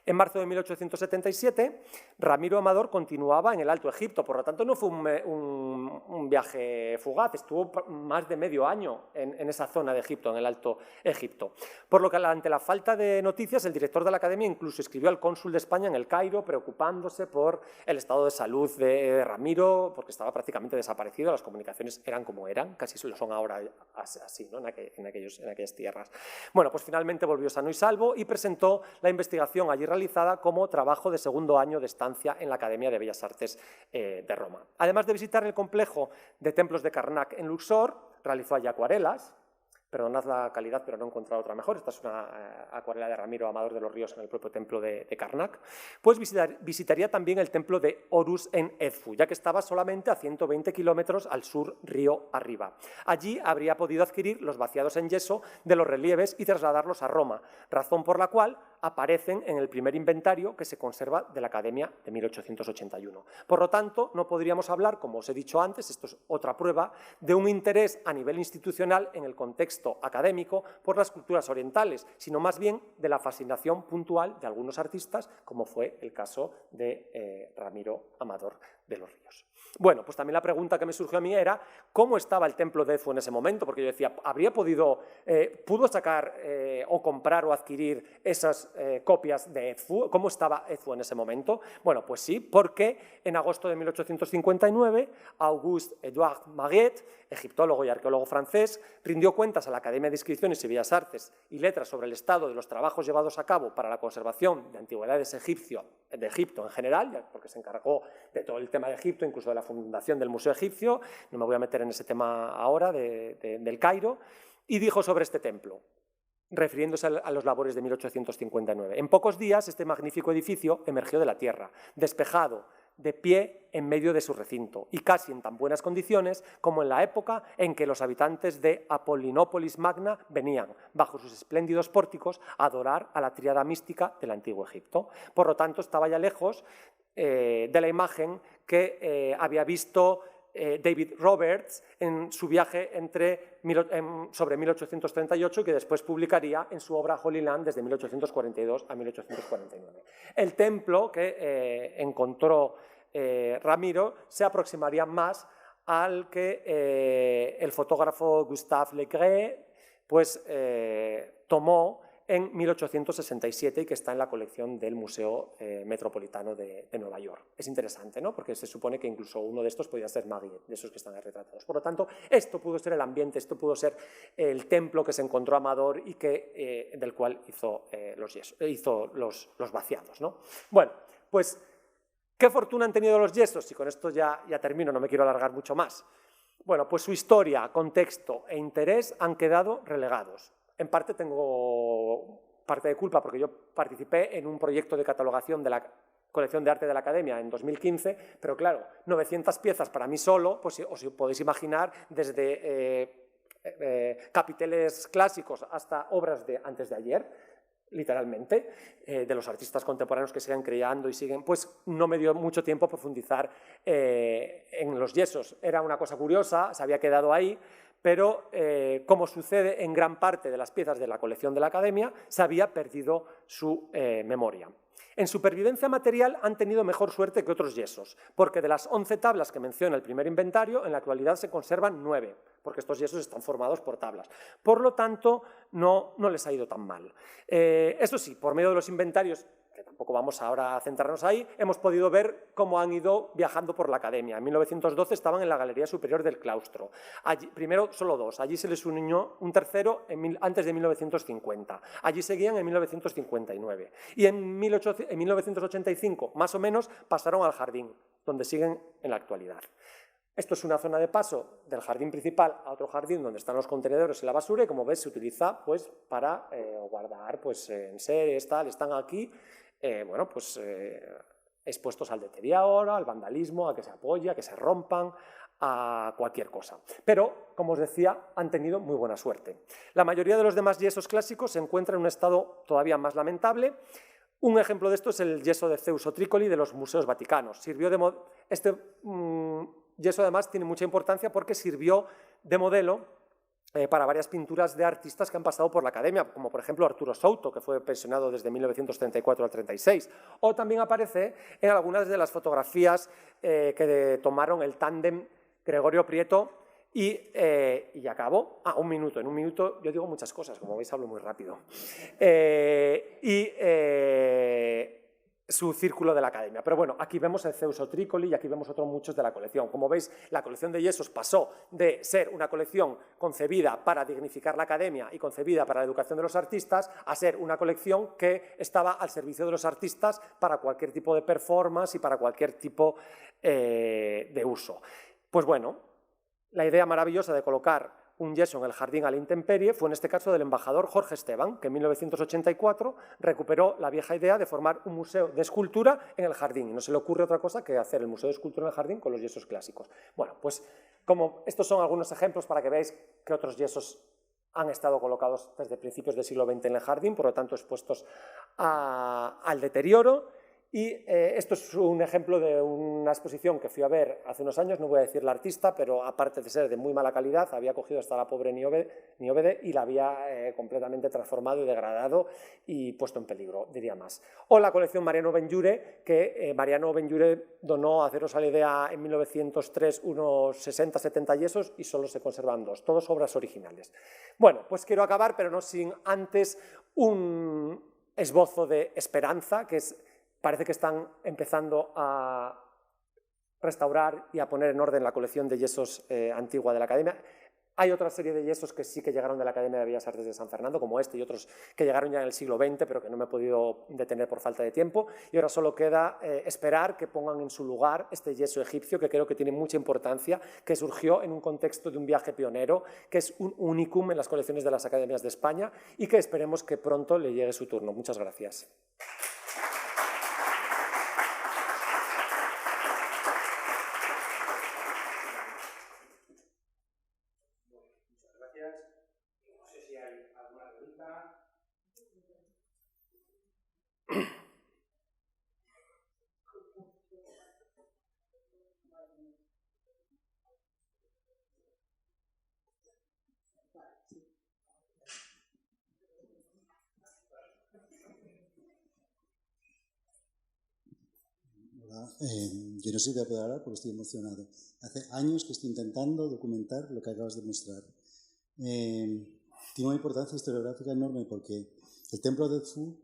En marzo de 1877, Ramiro Amador continuaba en el Alto Egipto, por lo tanto no fue un viaje fugaz, estuvo más de medio año en esa zona de Egipto, en el Alto Egipto. Por lo que ante la falta de noticias, el director de la Academia incluso escribió al cónsul de España en el Cairo preocupándose por el estado de salud de Ramiro, porque estaba prácticamente desaparecido, las comunicaciones eran como eran, casi lo son ahora así, ¿no? en aquellas tierras. Bueno, pues finalmente volvió sano y salvo y presentó la investigación allí realizada como trabajo de segundo año de estancia en la Academia de Bellas Artes de Roma. Además de visitar el complejo de templos de Karnak en Luxor, realizó allí acuarelas. Perdonad la calidad, pero no he encontrado otra mejor. Esta es una acuarela de Ramiro Amador de los Ríos en el propio templo de Karnak. Pues visitaría también el templo de Horus en Edfu, ya que estaba solamente a 120 kilómetros al sur, río arriba. Allí habría podido adquirir los vaciados en yeso de los relieves y trasladarlos a Roma, razón por la cual aparecen en el primer inventario que se conserva de la Academia de 1881. Por lo tanto, no podríamos hablar, como os he dicho antes, esto es otra prueba, de un interés a nivel institucional en el contexto académico por las culturas orientales, sino más bien de la fascinación puntual de algunos artistas, como fue el caso de Ramiro Amador de los Ríos. Bueno, pues también la pregunta que me surgió a mí era ¿cómo estaba el templo de Edfu en ese momento? Porque yo decía, ¿pudo sacar o comprar o adquirir esas copias de Edfu? ¿Cómo estaba Edfu en ese momento? Bueno, pues sí, porque en agosto de 1859, Auguste-Édouard Maguet, egiptólogo y arqueólogo francés, rindió cuentas a la Academia de Inscripciones y Bellas Artes y Letras sobre el estado de los trabajos llevados a cabo para la conservación de antigüedades de Egipto en general, porque se encargó de todo el tema de Egipto, incluso de la fundación del Museo Egipcio, no me voy a meter en ese tema ahora, del Cairo, y dijo sobre este templo, refiriéndose a los labores de 1859. En pocos días, este magnífico edificio emergió de la tierra, despejado, de pie en medio de su recinto y casi en tan buenas condiciones como en la época en que los habitantes de Apollinópolis Magna venían, bajo sus espléndidos pórticos, a adorar a la tríada mística del antiguo Egipto. Por lo tanto, estaba ya lejos de la imagen que había visto David Roberts en su viaje sobre 1838 y que después publicaría en su obra Holy Land desde 1842 a 1849. El templo que encontró Ramiro se aproximaría más al que el fotógrafo Gustave Legret tomó en 1867 y que está en la colección del Museo Metropolitano de Nueva York. Es interesante, ¿no? Porque se supone que incluso uno de estos podría ser Maguet, de esos que están retratados. Por lo tanto, esto pudo ser el ambiente, esto pudo ser el templo que se encontró Amador y del cual hizo los vaciados, ¿no? Bueno, pues, ¿qué fortuna han tenido los yesos? Y con esto ya termino, no me quiero alargar mucho más. Bueno, pues su historia, contexto e interés han quedado relegados. En parte tengo parte de culpa porque yo participé en un proyecto de catalogación de la colección de arte de la Academia en 2015, pero claro, 900 piezas para mí solo, pues os podéis imaginar desde capiteles clásicos hasta obras de antes de ayer, literalmente, de los artistas contemporáneos que siguen creando y siguen, pues no me dio mucho tiempo a profundizar en los yesos. Era una cosa curiosa, se había quedado ahí, pero como sucede en gran parte de las piezas de la colección de la Academia, se había perdido su memoria. En supervivencia material han tenido mejor suerte que otros yesos, porque de las 11 tablas que menciona el primer inventario, en la actualidad se conservan 9, porque estos yesos están formados por tablas. Por lo tanto, no les ha ido tan mal. Eso sí, por medio de los inventarios, que tampoco vamos ahora a centrarnos ahí, hemos podido ver cómo han ido viajando por la Academia. En 1912 estaban en la Galería Superior del Claustro. Allí, primero solo 2, allí se les unió un tercero antes de 1950. Allí seguían en 1959. Y en 1985, más o menos, pasaron al jardín, donde siguen en la actualidad. Esto es una zona de paso del jardín principal a otro jardín donde están los contenedores y la basura, y como ves se utiliza pues, para guardar pues, enseres, tal, están aquí expuestos al deterioro, al vandalismo, a que se apoye, a que se rompan, a cualquier cosa. Pero, como os decía, han tenido muy buena suerte. La mayoría de los demás yesos clásicos se encuentran en un estado todavía más lamentable. Un ejemplo de esto es el yeso de Zeus o Trícoli de los museos vaticanos. Este yeso además tiene mucha importancia porque sirvió de modelo para varias pinturas de artistas que han pasado por la Academia, como por ejemplo Arturo Souto, que fue pensionado desde 1934 al 36, o también aparece en algunas de las fotografías que tomaron el tándem Gregorio Prieto y acabo. Un minuto. En un minuto yo digo muchas cosas, como veis hablo muy rápido. Su círculo de la Academia. Pero bueno, aquí vemos el Zeus o Trícoli y aquí vemos otros muchos de la colección. Como veis, la colección de yesos pasó de ser una colección concebida para dignificar la Academia y concebida para la educación de los artistas a ser una colección que estaba al servicio de los artistas para cualquier tipo de performance y para cualquier tipo de uso. Pues bueno, la idea maravillosa de colocar un yeso en el jardín a la intemperie fue en este caso del embajador Jorge Esteban, que en 1984 recuperó la vieja idea de formar un museo de escultura en el jardín, y no se le ocurre otra cosa que hacer el museo de escultura en el jardín con los yesos clásicos. Bueno, pues como estos son algunos ejemplos para que veáis que otros yesos han estado colocados desde principios del siglo XX en el jardín, por lo tanto expuestos al deterioro. Y esto es un ejemplo de una exposición que fui a ver hace unos años, no voy a decir la artista, pero aparte de ser de muy mala calidad, había cogido hasta la pobre Nióbede y la había completamente transformado y degradado y puesto en peligro, diría más. O la colección Mariano Benlliure, que Mariano Benlliure donó a haceros la idea en 1903 unos 60-70 yesos y solo se conservan 2, todos obras originales. Bueno, pues quiero acabar, pero no sin antes un esbozo de esperanza, que es... Parece que están empezando a restaurar y a poner en orden la colección de yesos antigua de la Academia. Hay otra serie de yesos que sí que llegaron de la Academia de Bellas Artes de San Fernando, como este y otros que llegaron ya en el siglo XX, pero que no me he podido detener por falta de tiempo. Y ahora solo queda esperar que pongan en su lugar este yeso egipcio, que creo que tiene mucha importancia, que surgió en un contexto de un viaje pionero, que es un unicum en las colecciones de las Academias de España y que esperemos que pronto le llegue su turno. Muchas gracias. Yo no sé si te puedo hablar porque estoy emocionado. Hace años que estoy intentando documentar lo que acabas de mostrar. Tiene una importancia historiográfica enorme porque el templo de Edfu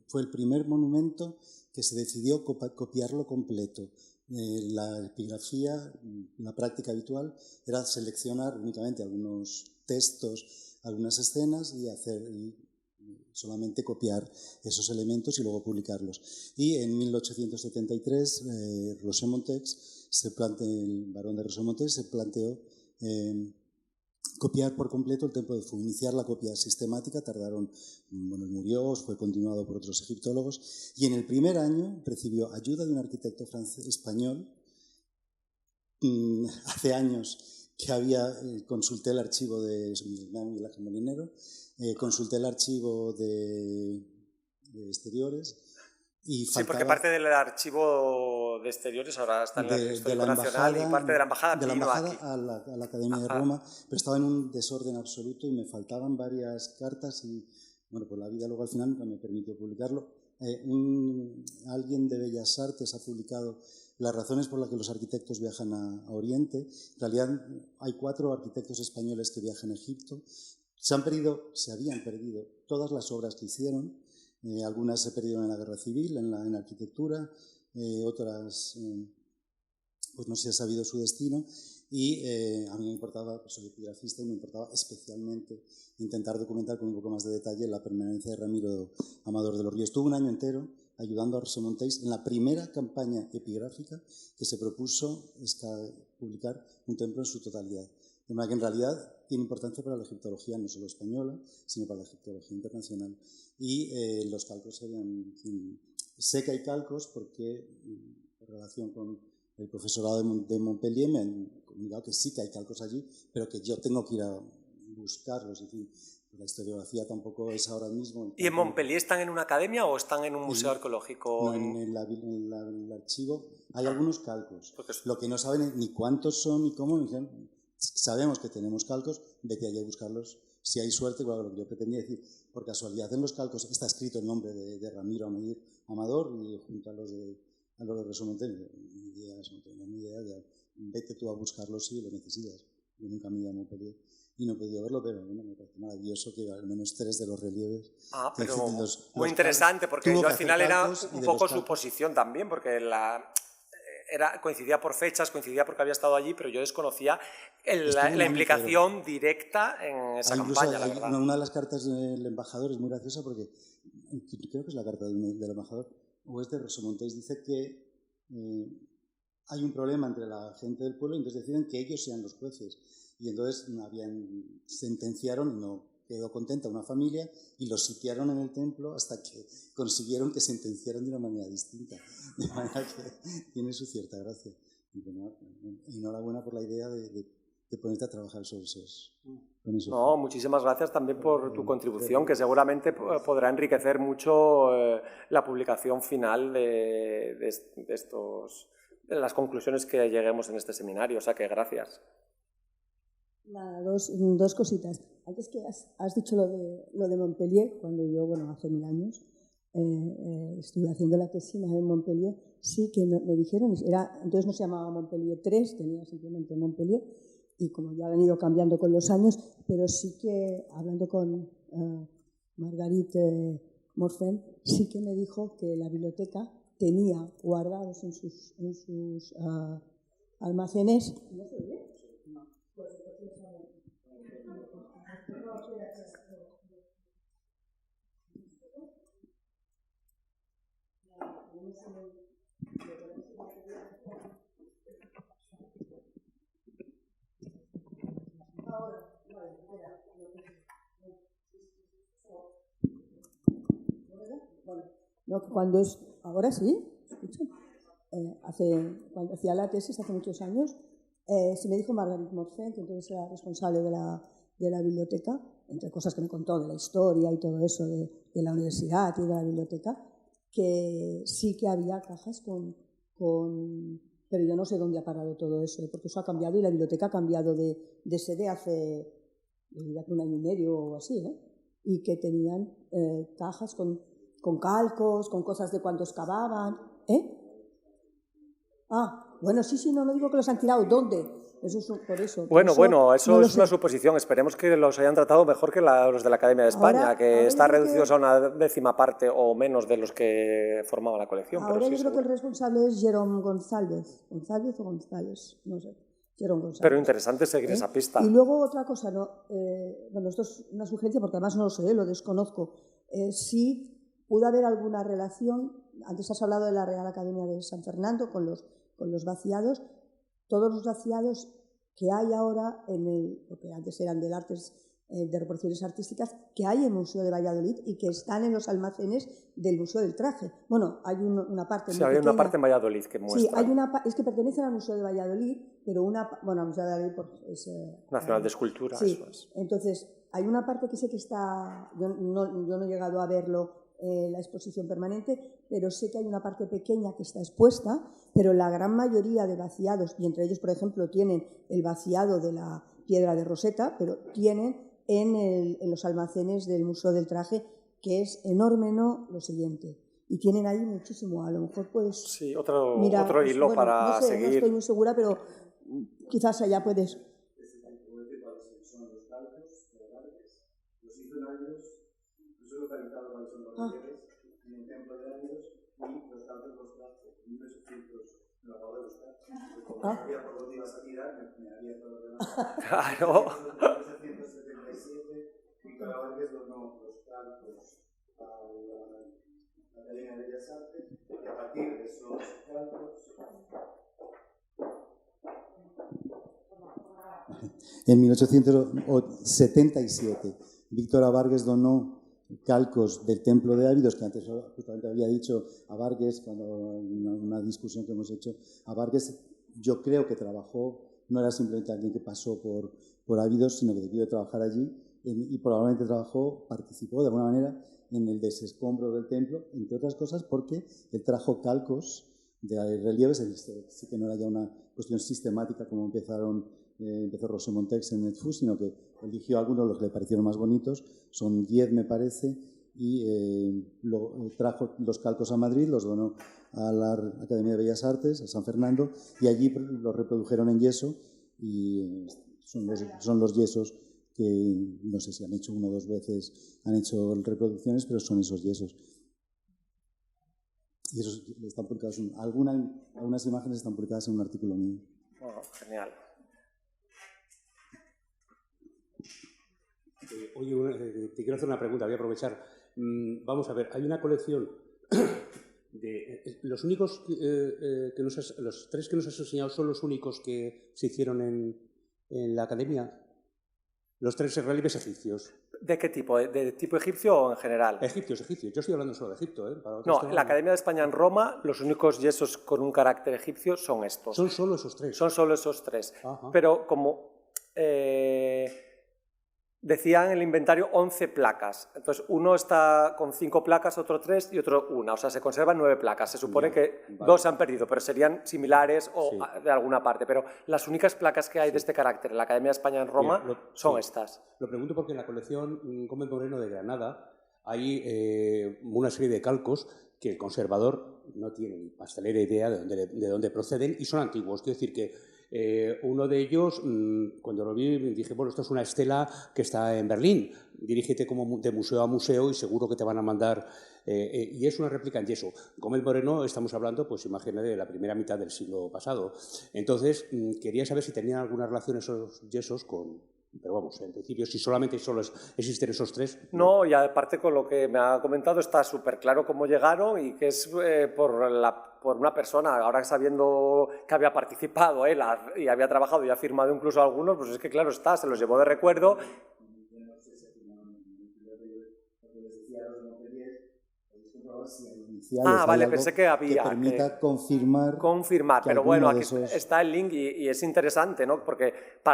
fue el primer monumento que se decidió copiarlo completo. La epigrafía, la práctica habitual, era seleccionar únicamente algunos textos, algunas escenas y solamente copiar esos elementos y luego publicarlos. Y en 1873, el barón de Rocher-Montex se planteó copiar por completo el templo de Edfu, iniciar la copia sistemática. Tardaron, bueno, murió, fue continuado por otros egiptólogos, y en el primer año recibió ayuda de un arquitecto español. Hace años que había, consulté el archivo de Miguel Ángel Molinero, consulté el archivo de exteriores y sí, porque parte del archivo de exteriores ahora está en el Histórico Nacional y parte de la embajada aquí. A la Academia de Roma, pero estaba en un desorden absoluto y me faltaban varias cartas y, bueno, pues la vida luego al final nunca me permitió publicarlo. Alguien de Bellas Artes ha publicado las razones por las que los arquitectos viajan a Oriente. En realidad hay 4 arquitectos españoles que viajan a Egipto. Se habían perdido todas las obras que hicieron. Algunas se perdieron en la guerra civil, en la arquitectura, otras pues no se ha sabido su destino y a mí me importaba, soy epigrafista y me importaba especialmente intentar documentar con un poco más de detalle la permanencia de Ramiro Amador de los Ríos. Estuve un año entero ayudando a Rosemonteis en la primera campaña epigráfica que se propuso publicar un templo en su totalidad. De manera que en realidad tiene importancia para la egiptología no solo española, sino para la egiptología internacional. Y los calcos serían... Sé que hay calcos porque, en relación con el profesorado de Montpellier, me han comunicado que sí que hay calcos allí, pero que yo tengo que ir a buscarlos. En fin, la historiografía tampoco es ahora mismo... ¿Y en Montpellier están en una academia o están en un museo arqueológico? No, en el archivo hay algunos calcos. Lo que no saben ni cuántos son ni cómo. Sabemos que tenemos calcos, vete allí a buscarlos. Si hay suerte, claro, lo que yo pretendía decir, por casualidad en los calcos está escrito el nombre de Ramiro Amador y junto a los de Rosemonteis, ni idea, vete tú a buscarlos si lo necesitas. Yo nunca me he ido a Montpellier y no he podido verlo, pero bueno, me parece maravilloso que al menos 3 de los relieves... pero muy interesante, porque yo al final era un poco su posición también, porque coincidía por fechas, coincidía porque había estado allí, pero yo desconocía la implicación directa en esa campaña, la verdad. Una de las cartas del embajador es muy graciosa porque creo que es la carta del embajador, o es de Rosemonteis, dice que hay un problema entre la gente del pueblo y entonces deciden que ellos sean los jueces. Y entonces sentenciaron, no quedó contenta una familia y los sitiaron en el templo hasta que consiguieron que sentenciaran de una manera distinta. De manera que tiene su cierta gracia. Y bueno, enhorabuena por la idea de ponerte a trabajar sobre esos. No, muchísimas gracias también por tu contribución, que seguramente podrá enriquecer mucho la publicación final de las conclusiones que lleguemos en este seminario. O sea que gracias. Nada, dos cositas. Antes que has dicho lo de Montpellier, cuando yo, hace 1000 años, estuve haciendo la tesina en Montpellier, sí que me dijeron, entonces no se llamaba Montpellier 3, tenía simplemente Montpellier, y como ya ha venido cambiando con los años, pero sí que, hablando con Marguerite Morfen, sí que me dijo que la biblioteca tenía guardados en sus almacenes... ¿No se oye? No. Ahora sí, escuchen. Cuando hacía la tesis hace muchos años, se me dijo Marguerite Morfen, que entonces era responsable de la biblioteca, entre cosas que me contó de la historia y todo eso de la universidad y de la biblioteca, que sí que había cajas pero yo no sé dónde ha parado todo eso, porque eso ha cambiado y la biblioteca ha cambiado de sede hace un año y medio o así, y que tenían cajas con calcos, con cosas de cuando excavaban. Bueno, sí, no digo que los han tirado. ¿Dónde? Eso es por eso. Bueno, eso es una suposición. Esperemos que los hayan tratado mejor que los de la Academia de España, que están reducidos a una 10ª parte o menos de los que formaban la colección. Ahora yo creo que el responsable es Jerome González. ¿González o González? No sé. Jerome González. Pero interesante seguir esa pista. Y luego otra cosa, esto es una sugerencia porque además no lo sé, lo desconozco. Sí pudo haber alguna relación, antes has hablado de la Real Academia de San Fernando con los vaciados. Todos los vaciados que hay ahora, porque antes eran del Artes de reproducciones artísticas que hay en el Museo de Valladolid y que están en los almacenes del Museo del Traje. Bueno, hay una parte sí, hay una parte en Valladolid que muestra. Sí, hay es que pertenecen al Museo de Valladolid, pero bueno, al Museo de Valladolid es... Nacional de Escultura, sí, eso es. Entonces, hay una parte que sé que está... Yo no he llegado a verlo, la exposición permanente, pero sé que hay una parte pequeña que está expuesta, pero la gran mayoría de vaciados, y entre ellos, por ejemplo, tienen el vaciado de la piedra de Roseta, pero tienen en los almacenes del Museo del Traje, que es enorme, ¿no? Lo siguiente. Y tienen ahí muchísimo, a lo mejor puedes... Sí, otro pues, hilo para no sé, seguir. No estoy muy segura, pero quizás allá puedes... Claro. Víctor Várquez donó los calcos a la Academia de Bellas Artes y a partir de esos calcos... En 1877, Víctor Várquez donó calcos del Templo de Ávidos, que antes justamente había dicho a Várquez, cuando en una discusión que hemos hecho, a Várquez yo creo que trabajó, no era simplemente alguien que pasó por Ávidos, sino que debió de trabajar allí y probablemente participó de alguna manera en el desescombro del templo, entre otras cosas porque él trajo calcos de relieves, sí que no era ya una cuestión sistemática como empezó Roger Montex en el FU, sino que eligió algunos los que le parecieron más bonitos, son 10 me parece, y trajo los calcos a Madrid, los donó a la Academia de Bellas Artes, a San Fernando, y allí los reprodujeron en yeso, y son los yesos que no sé si han hecho 1 o 2 veces, han hecho reproducciones, pero son esos yesos. Y esos están publicados, algunas imágenes están publicadas en un artículo mío. Oh, genial. Oye, te quiero hacer una pregunta, voy a aprovechar. Vamos a ver, hay una colección de... Los únicos, los 3 que nos has enseñado son los únicos que se hicieron en la Academia. Los 3 relieves egipcios. ¿De qué tipo? ¿De tipo egipcio o en general? Egipcios. Yo estoy hablando solo de Egipto. No, en la Academia de España en Roma, los únicos yesos con un carácter egipcio son estos. Son solo esos 3. Son solo esos 3. Ajá. Pero como decían en el inventario 11 placas. Entonces, uno está con 5 placas, otro 3 y otro 1. O sea, se conservan 9 placas. Se supone que 2 se han perdido, pero serían similares o de alguna parte. Pero las únicas placas que hay de este carácter en la Academia de España en Roma son estas. Lo pregunto porque en la colección Gómez Moreno de Granada hay una serie de calcos que el conservador no tiene ni pastelera idea de dónde proceden y son antiguos. Quiero decir que uno de ellos, cuando lo vi, me dije, bueno, esto es una estela que está en Berlín, dirígete como de museo a museo y seguro que te van a mandar, y es una réplica en yeso. Gómez Moreno, estamos hablando, pues imagínate, de la primera mitad del siglo pasado. Entonces, quería saber si tenían alguna relación esos yesos con... Pero vamos, en principio, si solamente existen esos 3... No, y aparte con lo que me ha comentado está súper claro cómo llegaron y que es por una persona, ahora sabiendo que había participado él y había trabajado y ha firmado incluso algunos, pues es que claro está, se los llevó de recuerdo. Vale, pensé que había. Que permita confirmar. Pero bueno, aquí está el link y es interesante, ¿no? Porque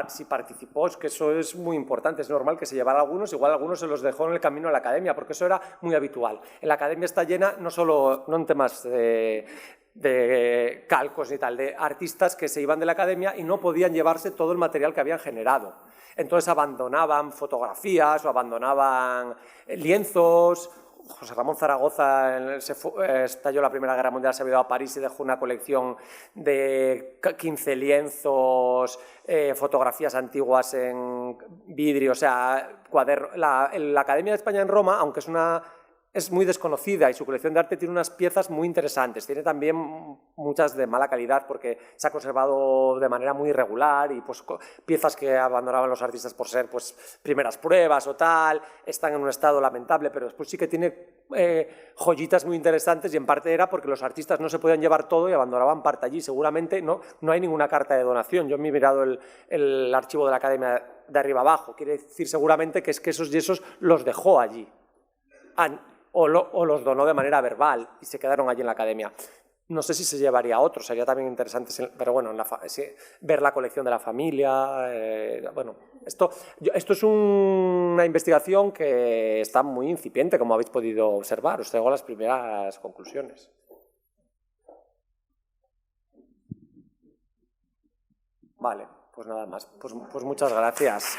si participó, es que eso es muy importante, es normal que se llevara algunos, igual algunos se los dejó en el camino a la Academia, porque eso era muy habitual. En la Academia está llena, no en temas de calcos y tal, de artistas que se iban de la Academia y no podían llevarse todo el material que habían generado. Entonces abandonaban fotografías o abandonaban lienzos. José Ramón Zaragoza estalló la Primera Guerra Mundial, se había ido a París y dejó una colección de 15 lienzos, fotografías antiguas en vidrio, o sea, cuadernos. La Academia de España en Roma, aunque es una es muy desconocida y su colección de arte tiene unas piezas muy interesantes. Tiene también muchas de mala calidad porque se ha conservado de manera muy irregular y pues piezas que abandonaban los artistas por ser pues primeras pruebas o tal, están en un estado lamentable, pero después sí que tiene joyitas muy interesantes y en parte era porque los artistas no se podían llevar todo y abandonaban parte allí. Seguramente no hay ninguna carta de donación. Yo me he mirado el archivo de la Academia de arriba abajo. Quiere decir seguramente que es que esos yesos los dejó allí. O los donó de manera verbal y se quedaron allí en la academia. No sé si se llevaría a otros, sería también interesante, pero bueno, ver la colección de la familia. Bueno, esto es una investigación que está muy incipiente, como habéis podido observar. Os traigo las primeras conclusiones. Vale, pues nada más. Pues muchas gracias.